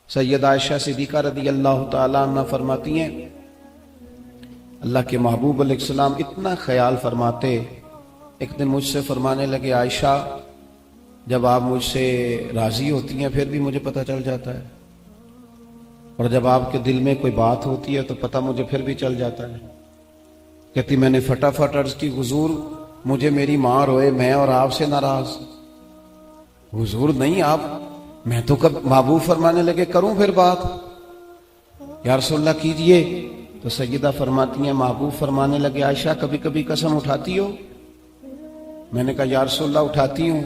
سیدہ عائشہ صدیقہ رضی اللہ تعالیٰ عنہ فرماتی ہیں اللہ کے محبوب علیہ السلام اتنا خیال فرماتے، ایک دن مجھ سے فرمانے لگے عائشہ جب آپ مجھ سے راضی ہوتی ہیں پھر بھی مجھے پتہ چل جاتا ہے، اور جب آپ کے دل میں کوئی بات ہوتی ہے تو پتہ مجھے پھر بھی چل جاتا ہے۔ کہتی میں نے فٹافٹ عرض کی حضور مجھے میری ماں روئے میں اور آپ سے ناراض؟ حضور نہیں آپ، میں تو کب محبوب فرمانے لگے کروں پھر بات، یا رسول اللہ کیجئے۔ تو سیدہ فرماتی ہیں محبوب فرمانے لگے عائشہ کبھی کبھی قسم اٹھاتی ہو؟ میں نے کہا یا رسول اللہ اٹھاتی ہوں۔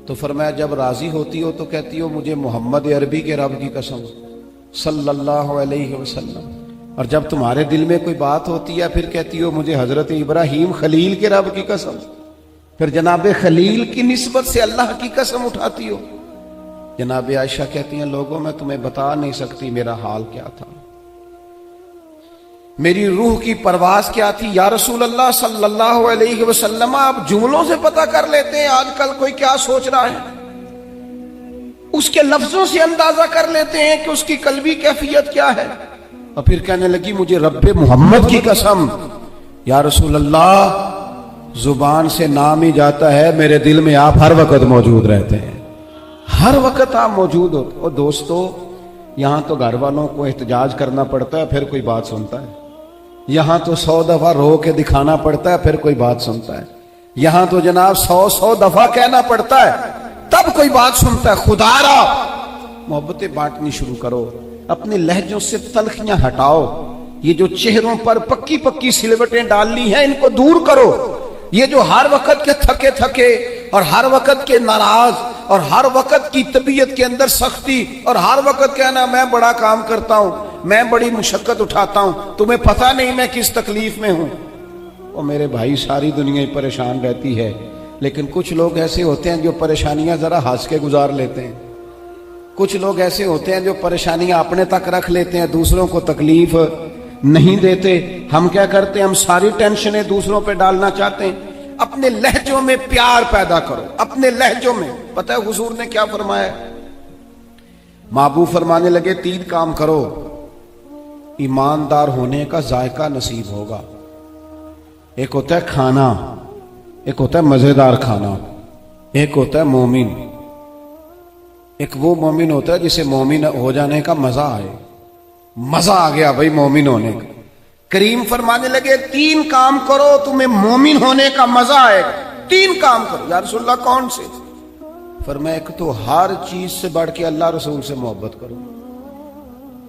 تو فرمایا جب راضی ہوتی ہو تو کہتی ہو مجھے محمد عربی کے رب کی قسم صلی اللہ علیہ وسلم، اور جب تمہارے دل میں کوئی بات ہوتی ہے پھر کہتی ہو مجھے حضرت ابراہیم خلیل کے رب کی قسم، پھر جناب خلیل کی نسبت سے اللہ کی قسم اٹھاتی ہو۔ جناب عائشہ کہتی ہیں لوگوں میں تمہیں بتا نہیں سکتی میرا حال کیا تھا، میری روح کی پرواز کیا تھی۔ یا رسول اللہ صلی اللہ علیہ وسلم آپ جملوں سے پتہ کر لیتے ہیں آج کل کوئی کیا سوچ رہا ہے، اس کے لفظوں سے اندازہ کر لیتے ہیں کہ اس کی قلبی کیفیت کیا ہے۔ اور پھر کہنے لگی مجھے رب محمد کی قسم یا رسول اللہ زبان سے نام ہی جاتا ہے میرے دل میں آپ ہر وقت موجود رہتے ہیں، ہر وقت آپ موجود ہوتے۔ اور دوستو یہاں تو گھر والوں کو احتجاج کرنا پڑتا ہے پھر کوئی بات سنتا ہے، یہاں تو 100 دفعہ رو کے دکھانا پڑتا ہے پھر کوئی بات سنتا ہے، یہاں تو جناب 100 دفعہ کہنا پڑتا ہے تب کوئی بات سنتا ہے۔ خدا را محبتیں بانٹنی شروع کرو، اپنے لہجوں سے تلخیاں ہٹاؤ، یہ جو چہروں پر پکی پکی سلوٹیں ڈالنی ہیں ان کو دور کرو، یہ جو ہر وقت کے تھکے تھکے اور ہر وقت کے ناراض اور ہر وقت کی طبیعت کے اندر سختی اور ہر وقت کہنا میں بڑا کام کرتا ہوں، میں بڑی مشقت اٹھاتا ہوں، تمہیں پتہ نہیں میں کس تکلیف میں ہوں۔ اور میرے بھائی ساری دنیا ہی پریشان رہتی ہے، لیکن کچھ لوگ ایسے ہوتے ہیں جو پریشانیاں ذرا ہنس کے گزار لیتے ہیں، کچھ لوگ ایسے ہوتے ہیں جو پریشانیاں اپنے تک رکھ لیتے ہیں، دوسروں کو تکلیف نہیں دیتے۔ ہم کیا کرتے ہیں، ہم ساری ٹینشنیں دوسروں پہ ڈالنا چاہتے ہیں۔ اپنے لہجوں میں پیار پیدا کرو، اپنے لہجوں میں۔ پتہ ہے حضور نے کیا فرمایا؟ محبوب فرمانے لگے 3 کام کرو ایماندار ہونے کا ذائقہ نصیب ہوگا۔ ایک ہوتا ہے کھانا، ایک ہوتا ہے مزیدار کھانا، ایک ہوتا ہے مومن۔ ایک وہ مومن ہوتا ہے جسے مومن ہو جانے کا مزہ آئے، مزہ آ گیا بھائی مومن ہونے کا۔ کریم فرمانے لگے 3 کام کرو تمہیں مومن ہونے کا مزہ آئے گا۔ 3 کام کرو۔ یا رسول اللہ کون سے؟ فرمایا ایک تو ہر چیز سے بڑھ کے اللہ رسول سے محبت کرو،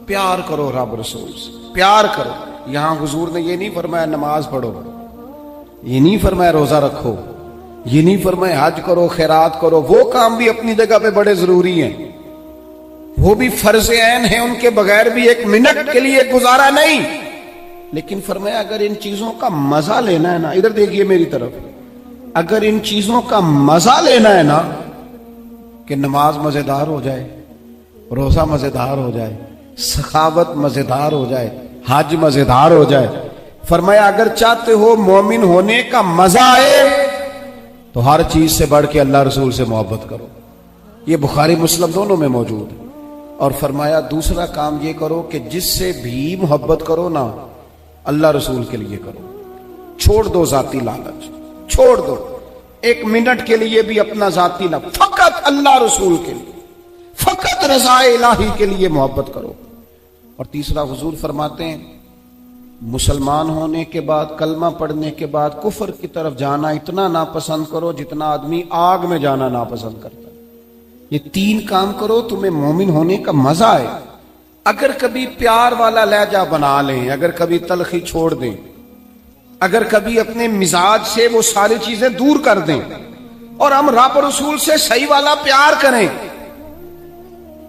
پیار کرو، رب رسول سے پیار کرو۔ یہاں حضور نے یہ نہیں فرمایا نماز پڑھو، یہ نہیں فرمایا روزہ رکھو، یہ نہیں فرمایا حج کرو، خیرات کرو، وہ کام بھی اپنی جگہ پہ بڑے ضروری ہیں، وہ بھی فرض عین ہیں، ان کے بغیر بھی 1 منٹ کے لیے گزارا نہیں۔ لیکن فرمایا اگر ان چیزوں کا مزہ لینا ہے نا، ادھر دیکھیے میری طرف، اگر ان چیزوں کا مزہ لینا ہے نا کہ نماز مزیدار ہو جائے، روزہ مزیدار ہو جائے، سخاوت مزیدار ہو جائے، حج مزیدار ہو جائے، فرمایا اگر چاہتے ہو مومن ہونے کا مزہ آئے تو ہر چیز سے بڑھ کے اللہ رسول سے محبت کرو۔ یہ بخاری مسلم دونوں میں موجود ہے۔ اور فرمایا دوسرا کام یہ کرو کہ جس سے بھی محبت کرو نا اللہ رسول کے لیے کرو، چھوڑ دو ذاتی لالچ، چھوڑ دو 1 منٹ کے لیے بھی اپنا ذاتی نہ، فقط اللہ رسول کے لیے، فقط رضا الہی کے لیے محبت کرو۔ اور تیسرا حضور فرماتے ہیں مسلمان ہونے کے بعد، کلمہ پڑھنے کے بعد کفر کی طرف جانا اتنا ناپسند کرو جتنا آدمی آگ میں جانا ناپسند کرتا ہے۔ یہ 3 کام کرو تمہیں مومن ہونے کا مزہ آئے۔ اگر کبھی پیار والا لہجہ بنا لیں، اگر کبھی تلخی چھوڑ دیں، اگر کبھی اپنے مزاج سے وہ ساری چیزیں دور کر دیں اور ہم رب رسول سے صحیح والا پیار کریں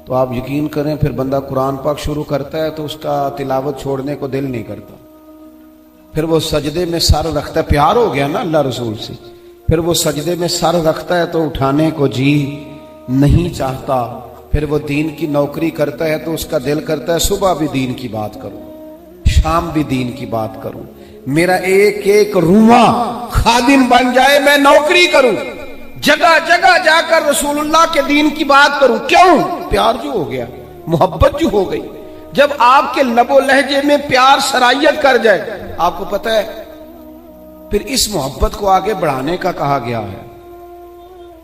تو آپ یقین کریں پھر بندہ قرآن پاک شروع کرتا ہے تو اس کا تلاوت چھوڑنے کو دل نہیں کرتا، پھر وہ سجدے میں سر رکھتا ہے، پیار ہو گیا نا اللہ رسول سے، پھر وہ سجدے میں سر رکھتا ہے تو اٹھانے کو جی نہیں چاہتا، پھر وہ دین کی نوکری کرتا ہے تو اس کا دل کرتا ہے صبح بھی دین کی بات کروں، شام بھی دین کی بات کروں، میرا ایک ایک روواں خادم بن جائے، میں نوکری کروں، جگہ جگہ جا کر رسول اللہ کے دین کی بات کروں۔ کیوں؟ پیار جو ہو گیا، محبت جو ہو گئی، جب آپ کے لب و لہجے میں پیار سرائیت کر جائے، آپ کو پتہ ہے پھر اس محبت کو آگے بڑھانے کا کہا گیا ہے۔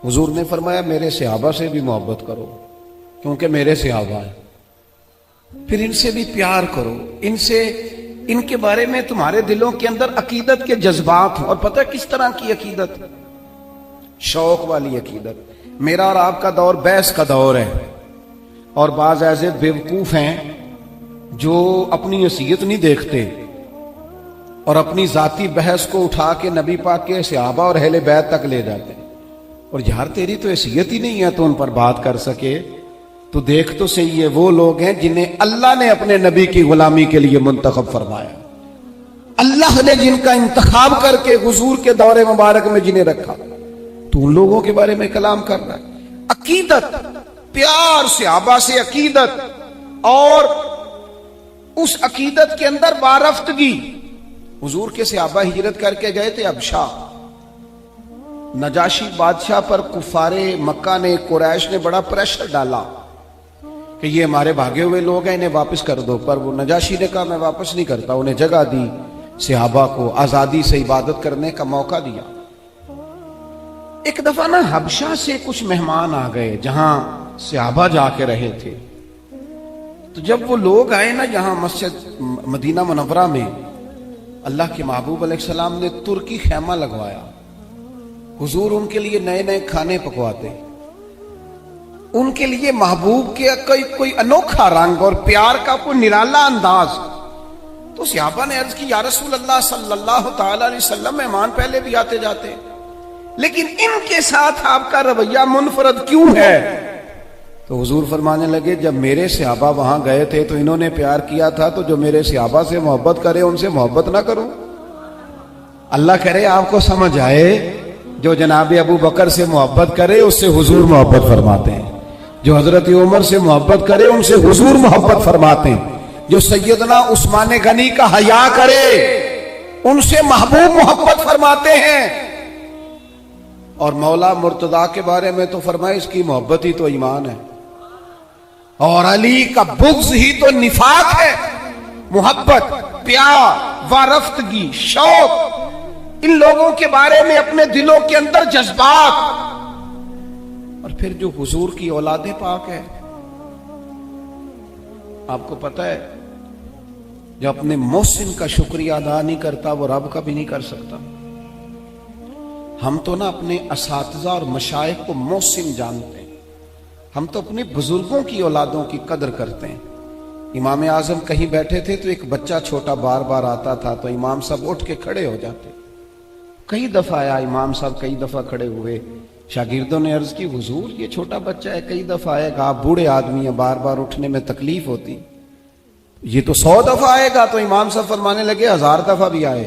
حضور نے فرمایا میرے صحابہ سے بھی محبت کرو کیونکہ میرے صحابہ ہیں، پھر ان سے بھی پیار کرو، ان کے بارے میں تمہارے دلوں کے اندر عقیدت کے جذبات ہوں۔ اور پتہ کس طرح کی عقیدت؟ شوق والی عقیدت۔ میرا اور آپ کا دور بحث کا دور ہے، اور بعض ایسے بیوقوف ہیں جو اپنی حیثیت نہیں دیکھتے اور اپنی ذاتی بحث کو اٹھا کے نبی پاک کے صحابہ اور اہل بیت تک لے جاتے ہیں۔ اور یار تیری تو حیثیت ہی نہیں ہے تو ان پر بات کر سکے، تو دیکھ تو صحیح ہے وہ لوگ ہیں جنہیں اللہ نے اپنے نبی کی غلامی کے لیے منتخب فرمایا، اللہ نے جن کا انتخاب کر کے حضور کے دور مبارک میں جنہیں رکھا، تو ان لوگوں کے بارے میں کلام کر رہا ہے۔ عقیدت، پیار صحابہ سے عقیدت، اور اس عقیدت کے اندر وارفتگی۔ حضور کے صحابہ ہجرت کر کے گئے تھے حبشہ، نجاشی بادشاہ پر کفار مکہ نے، قریش نے بڑا پریشر ڈالا کہ یہ ہمارے بھاگے ہوئے لوگ ہیں، انہیں واپس کر دو، پر وہ نجاشی نے کہا میں واپس نہیں کرتا، انہیں جگہ دی، صحابہ کو آزادی سے عبادت کرنے کا موقع دیا۔ ایک دفعہ نا حبشہ سے کچھ مہمان آ گئے جہاں صحابہ جا کے رہے تھے، تو جب وہ لوگ آئے نا یہاں مسجد مدینہ منورہ میں، اللہ کے محبوب علیہ السلام نے ترکی خیمہ لگوایا، حضور ان کے لیے نئے نئے کھانے پکواتے، ان کے لیے محبوب کے کوئی انوکھا رنگ اور پیار کا کوئی نرالا انداز۔ تو صحابہ نے عرض کی یا رسول اللہ صلی اللہ تعالی علیہ وسلم، مہمان پہلے بھی آتے جاتے لیکن ان کے ساتھ آپ کا رویہ منفرد کیوں ہے؟ تو حضور فرمانے لگے جب میرے صحابہ وہاں گئے تھے تو انہوں نے پیار کیا تھا، تو جو میرے صحابہ سے محبت کرے ان سے محبت نہ کروں؟ اللہ کرے آپ کو سمجھ آئے، جو جناب ابو بکر سے محبت کرے اس سے حضور محبت فرماتے ہیں، جو حضرت عمر سے محبت کرے ان سے حضور محبت فرماتے ہیں، جو سیدنا عثمان غنی کا حیا کرے ان سے محبوب محبت فرماتے ہیں۔ اور مولا مرتضیٰ کے بارے میں تو فرمائے اس کی محبت ہی تو ایمان ہے، اور علی کا بغض ہی تو نفاق ہے۔ محبت، پیار، وارفتگی، شوق، ان لوگوں کے بارے میں اپنے دلوں کے اندر جذبات، اور پھر جو حضور کی اولاد پاک ہے، آپ کو پتہ ہے جو اپنے محسن کا شکریہ ادا نہیں کرتا وہ رب کا بھی نہیں کر سکتا۔ ہم تو نا اپنے اساتذہ اور مشائخ کو محسن جانتے ہیں، ہم تو اپنے بزرگوں کی اولادوں کی قدر کرتے ہیں۔ امام اعظم کہیں بیٹھے تھے تو ایک بچہ چھوٹا بار بار آتا تھا تو امام صاحب اٹھ کے کھڑے ہو جاتے۔ کئی دفعہ آیا امام صاحب، کئی دفعہ کھڑے ہوئے، شاگردوں نے عرض کی حضور یہ چھوٹا بچہ ہے، کئی دفعہ آئے گا، آپ بوڑھے آدمی ہیں، بار بار اٹھنے میں تکلیف ہوتی، یہ تو 100 دفعہ آئے گا۔ تو امام صاحب فرمانے لگے 1000 دفعہ بھی آئے